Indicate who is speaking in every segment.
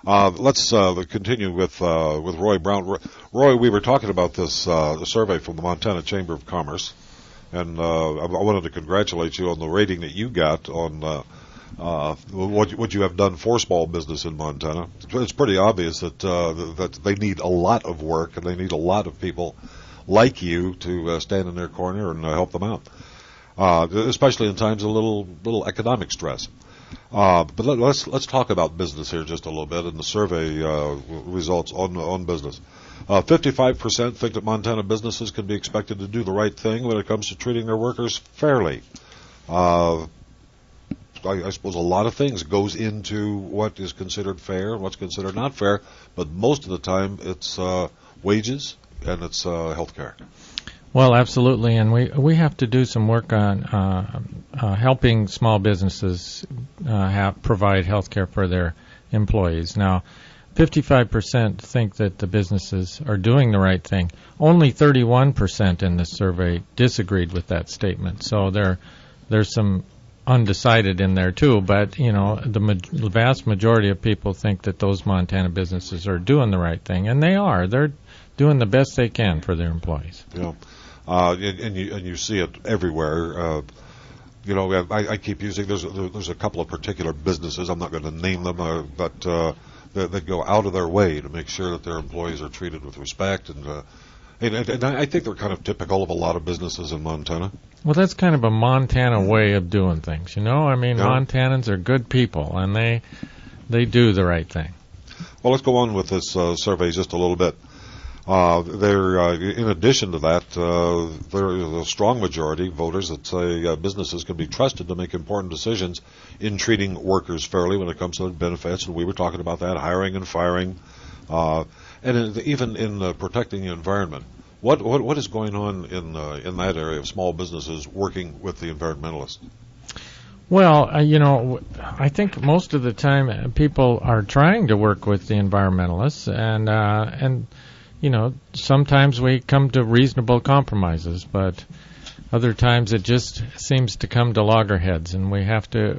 Speaker 1: Let's continue with Roy Brown. Roy, we were talking about this the survey from the Montana Chamber of Commerce, and I wanted to congratulate you on the rating that you got on what you have done for small business in Montana. It's pretty obvious that they need a lot of work and they need a lot of people like you to stand in their corner and help them out, especially in times of little economic stress. But let's talk about business here just a little bit and the survey results on business. 55% think that Montana businesses can be expected to do the right thing when it comes to treating their workers fairly. I suppose a lot of things goes into what is considered fair and what's considered not fair, but most of the time it's wages and it's health care.
Speaker 2: Well, absolutely, and we have to do some work on helping small businesses provide health care for their employees. Now, 55% think that the businesses are doing the right thing. Only 31% in this survey disagreed with that statement. So there's some undecided in there too, but the vast majority of people think that those Montana businesses are doing the right thing, and they are. They're doing the best they can for their employees.
Speaker 1: Yeah, and you see it everywhere. I keep using there's a couple of particular businesses. I'm not going to name them, but that go out of their way to make sure that their employees are treated with respect, and I think they're kind of typical of a lot of businesses in Montana.
Speaker 2: Well, that's kind of a Montana way of doing things, I mean, yeah. Montanans are good people, and they do the right thing.
Speaker 1: Well, let's go on with this survey just a little bit. In addition to that, there is a strong majority of voters that say businesses can be trusted to make important decisions in treating workers fairly when it comes to benefits, and we were talking about that, hiring and firing, and even in protecting the environment. What is going on in that area of small businesses working with the environmentalists?
Speaker 2: Well, I think most of the time people are trying to work with the environmentalists, and sometimes we come to reasonable compromises, but other times it just seems to come to loggerheads, and we have to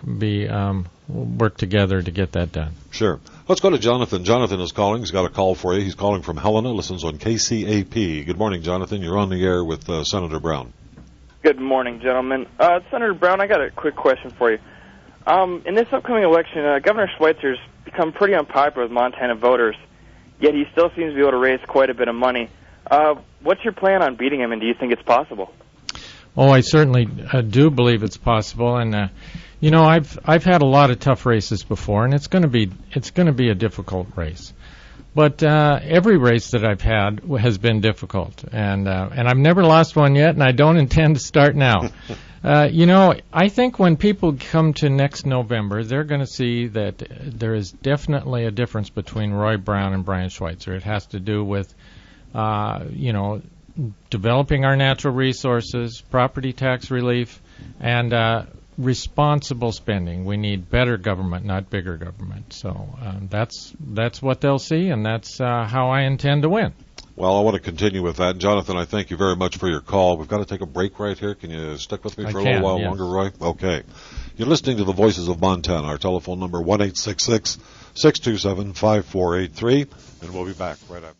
Speaker 2: work together to get that done.
Speaker 1: Sure. Let's go to Jonathan. Jonathan is calling. He's got a call for you. He's calling from Helena, listens on KCAP. Good morning, Jonathan. You're on the air with Senator Brown.
Speaker 3: Good morning, gentlemen. Senator Brown, I got a quick question for you. In this upcoming election, Governor Schweitzer's become pretty unpopular with Montana voters, yet he still seems to be able to raise quite a bit of money. What's your plan on beating him, and do you think it's possible?
Speaker 2: Oh, I certainly do believe it's possible, and I've had a lot of tough races before, and it's going to be a difficult race. But every race that I've had has been difficult, and I've never lost one yet, and I don't intend to start now. I think when people come to next November, they're going to see that there is definitely a difference between Roy Brown and Brian Schweitzer. It has to do with, developing our natural resources, property tax relief, and responsible spending. We need better government, not bigger government. So that's what they'll see, and that's how I intend to win.
Speaker 1: Well, I want to continue with that. Jonathan, I thank you very much for your call. We've got to take a break right here. Can you stick with me for a little while longer, Roy? Okay. You're listening to the Voices of Montana. Our telephone number, 1-866-627-5483, and we'll be back right after.